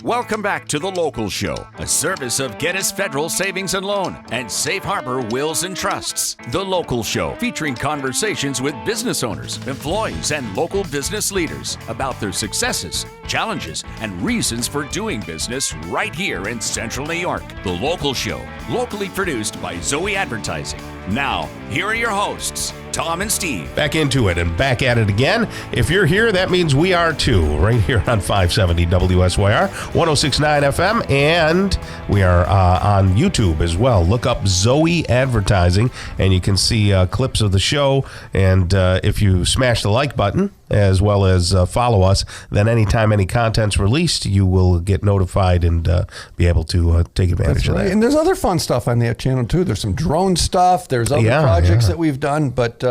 Welcome back to The Local Show, a service of Gettys Federal Savings and Loan and Safe Harbor Wills and Trusts. The Local Show, featuring conversations with business owners, employees, and local business leaders about their successes, challenges, and reasons for doing business right here in Central New York. The Local Show, locally produced by Zoe Advertising. Now, here are your hosts, Tom and Steve. Back into it and back at it again. If you're here, that means we are too, right here on 570 WSYR, 106.9 FM, and we are on YouTube as well. Look up Zoe Advertising, and you can see clips of the show. And if you smash the like button, as well as follow us, then anytime any content's released, you will get notified and be able to take advantage of that. And there's other fun stuff on that channel, too. There's some drone stuff. There's other projects that we've done. But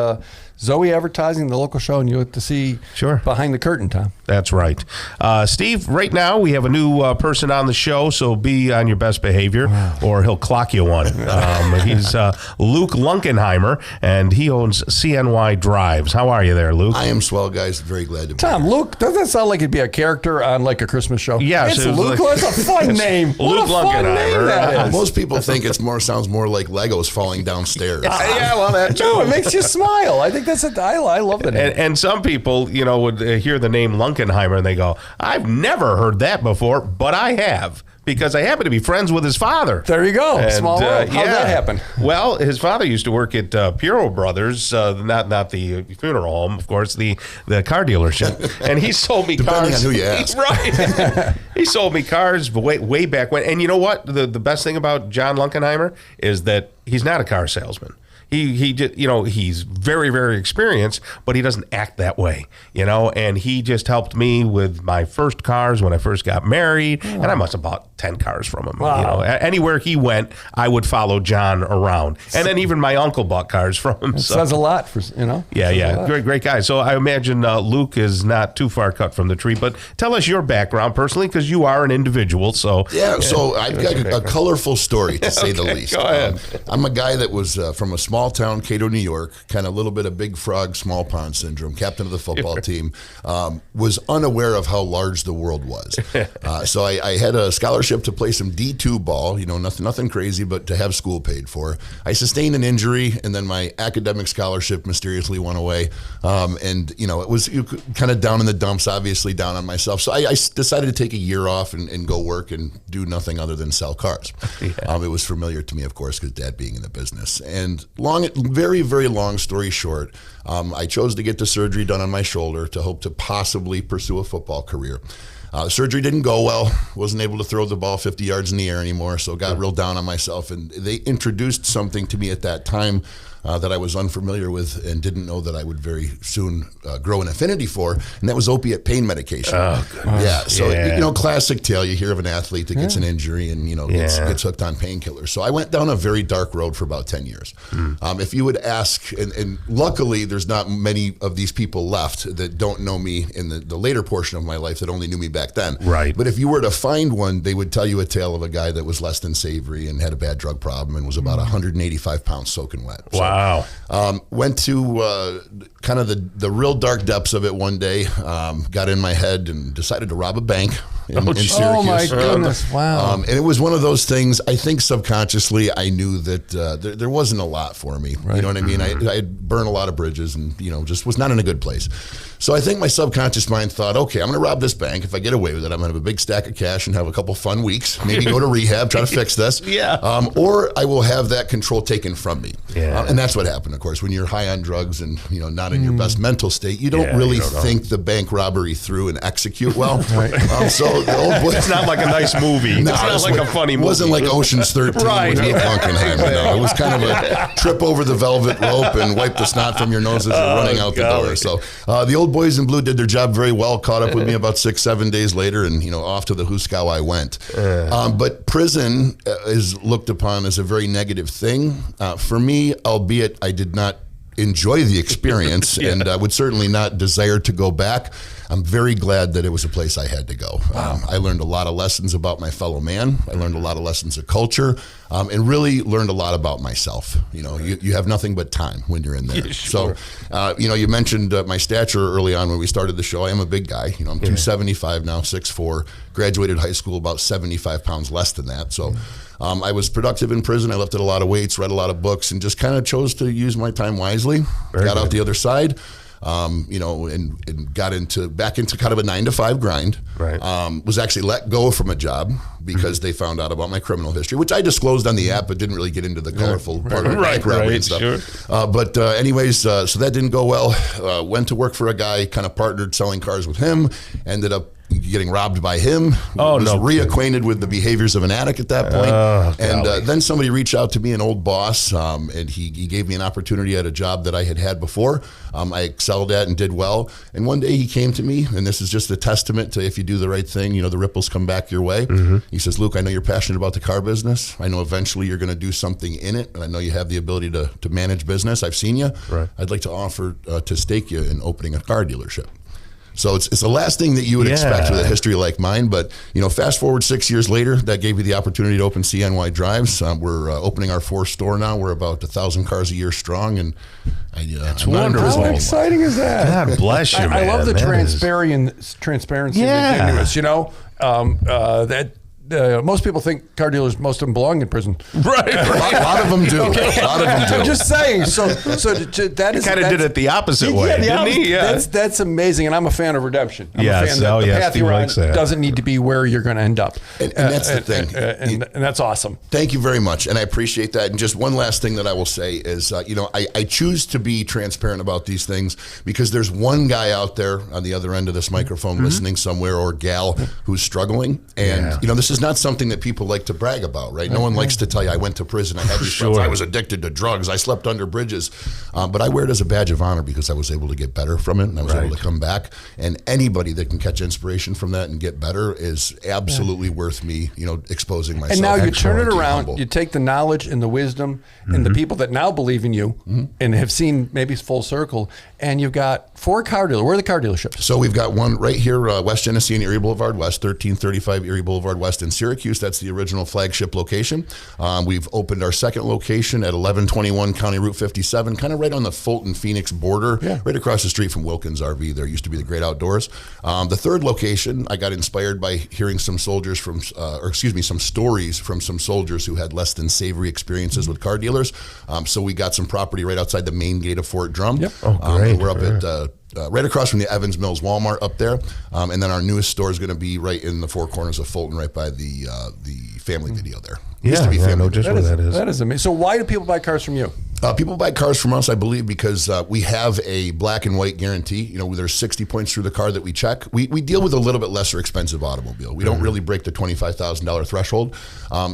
Zoe Advertising, The Local Show, and you have to see behind the curtain, Tom. That's right. Steve, right now we have a new person on the show, so be on your best behavior or he'll clock you one. He's Luke Lunkenheimer, and he owns CNY Drives. How are you there, Luke? I am swell, guys. Very glad to be Tom, here. Luke, doesn't that sound like it'd be a character on like a Christmas show? Yes. It's Luke. That's a fun name. Luke Lunkenheimer. That is. Most people think it sounds more like Legos falling downstairs. Yeah, well, that too. It makes you smile. I think I love the name. And some people, would hear the name Lunkenheimer and they go, I've never heard that before, but I have. Because I happen to be friends with his father. There you go. And, small world. How'd that happen? Well, his father used to work at Piero Brothers, not the funeral home, of course, the car dealership. And he sold me Depending cars. on who you ask. Right. He sold me cars way back when. And you know what? The best thing about John Lunkenheimer is that he's not a car salesman. He just, he's very, very experienced, but he doesn't act that way, and he just helped me with my first cars when I first got married, and I must have bought 10 cars from him. Wow. Anywhere he went, I would follow John around, and then even my uncle bought cars from him. It says a lot for, Yeah, great guy. So I imagine Luke is not too far cut from the tree, but tell us your background personally, because you are an individual. So so I've got a colorful story, to say the least. Go ahead. I'm a guy that was from a small town, Cato, New York, kind of a little bit of big frog, small pond syndrome, captain of the football team, was unaware of how large the world was. So I had a scholarship to play some D2 ball, nothing crazy, but to have school paid for. I sustained an injury, and then my academic scholarship mysteriously went away. It was kind of down in the dumps, obviously down on myself. So I decided to take a year off and go work and do nothing other than sell cars. It was familiar to me, of course, because Dad being in the business. And very, very long story short, I chose to get the surgery done on my shoulder to hope to possibly pursue a football career. Surgery didn't go well. Wasn't able to throw the ball 50 yards in the air anymore, so got real down on myself. And they introduced something to me at that time that I was unfamiliar with and didn't know that I would very soon grow an affinity for, and that was opiate pain medication. Oh, goodness. Yeah, so classic tale. You hear of an athlete that gets an injury and gets hooked on painkillers. So I went down a very dark road for about 10 years. If you would ask, and luckily there's not many of these people left that don't know me in the later portion of my life that only knew me back then. Right. But if you were to find one, they would tell you a tale of a guy that was less than savory and had a bad drug problem and was about 185 pounds soaking wet. So, wow. Went to kind of the real dark depths of it one day, got in my head and decided to rob a bank in Syracuse. Oh, my goodness. Wow. And it was one of those things, I think subconsciously I knew that there wasn't a lot for me. Right. You know what I mean? I had burned a lot of bridges and, just was not in a good place. So I think my subconscious mind thought, okay, I'm going to rob this bank. If I get away with it, I'm going to have a big stack of cash and have a couple fun weeks, maybe go to rehab, try to fix this. Or I will have that control taken from me. And that's what happened, of course. When you're high on drugs and, not in your best mental state, you don't really think the bank robbery through and execute well. So the old boy... It's not like a nice movie. No, it's not like a funny movie. It wasn't like Ocean's 13 with Luke Lunkenheimer. No, it was kind of a trip over the velvet rope and wipe the snot from your nose as you're running out the door. So the old boys in blue did their job very well, caught up with me about 6-7 days later, and off to the Huskow I went. But prison is looked upon as a very negative thing. For me, albeit I did not enjoy the experience and would certainly not desire to go back. I'm very glad that it was a place I had to go. I learned a lot of lessons about my fellow man. I learned a lot of lessons of culture, and really learned a lot about myself. You have nothing but time when you're in there. Sure. So, you mentioned my stature early on when we started the show. I am a big guy. I'm 275 now, 6'4", graduated high school about 75 pounds less than that. So I was productive in prison. I lifted a lot of weights, read a lot of books, and just kind of chose to use my time wisely. Got out the other side. And got back into kind of a 9-to-5 grind. Right. Was actually let go from a job because they found out about my criminal history, which I disclosed on the app, but didn't really get into the colorful part of the bank robbery and stuff. Sure. Anyways, so that didn't go well. Went to work for a guy, kind of partnered selling cars with him, ended up getting robbed by him. Was reacquainted with the behaviors of an addict at that point. Then somebody reached out to me, an old boss, and he gave me an opportunity at a job that I had before. I excelled at and did well. And one day he came to me, and this is just a testament to if you do the right thing, the ripples come back your way. He says, Luke, I know you're passionate about the car business. I know eventually you're going to do something in it, and I know you have the ability to manage business. I've seen you. Right. I'd like to offer to stake you in opening a car dealership. So it's the last thing that you would expect with a history like mine. But, fast forward 6 years later, that gave you the opportunity to open CNY Drives. We're opening our 4th store now. We're about 1,000 cars a year strong. And that's wonderful. How exciting is that? God bless you, man. I love the transparency. Yeah. That most people think car dealers, most of them belong in prison. Right. A lot of them do. Okay. A lot of them do. I'm just saying. So that is kind of did it the opposite way, didn't he? Yeah. That's amazing, and I'm a fan of redemption. I'm a fan that the path you're on that. doesn't need to be where you're going to end up. And that's the thing. And that's awesome. Thank you very much, and I appreciate that. And just one last thing that I will say is, I choose to be transparent about these things because there's one guy out there on the other end of this microphone listening somewhere, or gal who's struggling, and this is not something that people like to brag about, right? No one likes to tell you, I went to prison, I had these friends, I was addicted to drugs, I slept under bridges. But I wear it as a badge of honor because I was able to get better from it, and I was able to come back. And anybody that can catch inspiration from that and get better is absolutely worth me, exposing myself. And now you turn it around, humble. you take the knowledge and the wisdom and the people that now believe in you and have seen maybe full circle, and you've got 4 car dealers. Where are the car dealerships? So we've got one right here, West Genesee and Erie Boulevard West, 1335 Erie Boulevard West in Syracuse. That's the original flagship location. We've opened our second location at 1121 County Route 57, kind of right on the Fulton-Phoenix border, right across the street from Wilkins RV. There used to be the Great Outdoors. The third location, I got inspired by hearing some stories from some soldiers who had less than savory experiences with car dealers. So we got some property right outside the main gate of Fort Drum. Yep. Oh, great. We're up at right across from the Evans Mills Walmart up there. And then our newest store is going to be right in the Four Corners of Fulton, right by the Family Video there. Know just where that is. That is amazing. So why do people buy cars from you? People buy cars from us, I believe, because we have a black and white guarantee. There's 60 points through the car that we check. We deal with a little bit lesser expensive automobile. We don't really break the $25,000 threshold.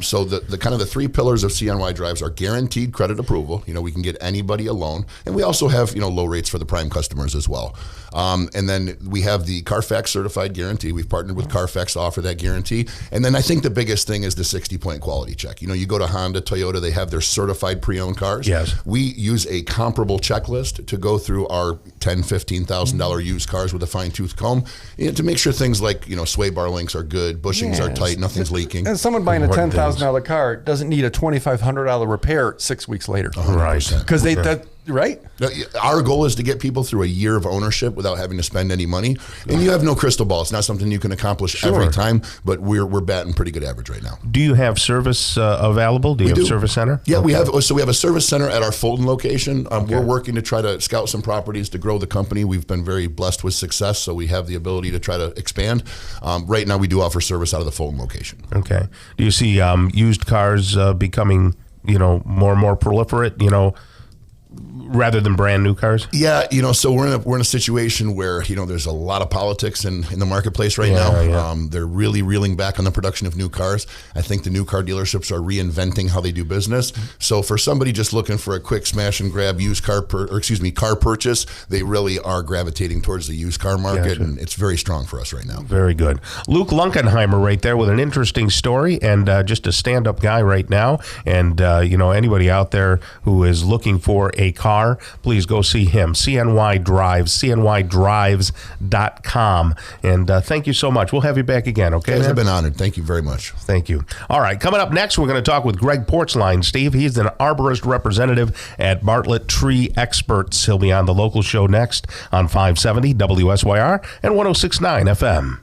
So the kind of the 3 pillars of CNY Drives are guaranteed credit approval. We can get anybody a loan, and we also have low rates for the prime customers as well. And then we have the Carfax certified guarantee. We've partnered with Carfax to offer that guarantee. And then I think the biggest thing is the 60-point quality check. You go to Honda, Toyota, they have their certified pre-owned cars. Yes. We use a comparable checklist to go through our $10,000, $15,000 used cars with a fine-tooth comb to make sure things like, sway bar links are good, bushings are tight, nothing's leaking. And someone buying a $10,000 car doesn't need a $2,500 repair 6 weeks later. 100%. Because right? Our goal is to get people through a year of ownership without having to spend any money. And you have no crystal ball. It's not something you can accomplish every time, but we're batting pretty good average right now. Do you have service available? Do you have a service center? Yeah, we have a service center at our Fulton location. We're working to try to scout some properties to grow the company. We've been very blessed with success, so we have the ability to try to expand. Right now, we do offer service out of the Fulton location. Okay. Do you see used cars becoming, more and more proliferate, rather than brand new cars? Yeah, so we're in a situation where there's a lot of politics in the marketplace right now. Yeah. They're really reeling back on the production of new cars. I think the new car dealerships are reinventing how they do business. So for somebody just looking for a quick smash and grab used car car purchase, they really are gravitating towards the used car market, and it's very strong for us right now. Very good. Luke Lunkenheimer right there with an interesting story and just a stand-up guy right now. And anybody out there who is looking for a car are, please go see him. CNY Drives, CNYDrives.com. And thank you so much. We'll have you back again, okay? Guys, I've been honored. Thank you very much. Thank you. All right, coming up next, we're going to talk with Greg Portzline. Steve, he's an arborist representative at Bartlett Tree Experts. He'll be on the local show next on 570 WSYR and 106.9 FM.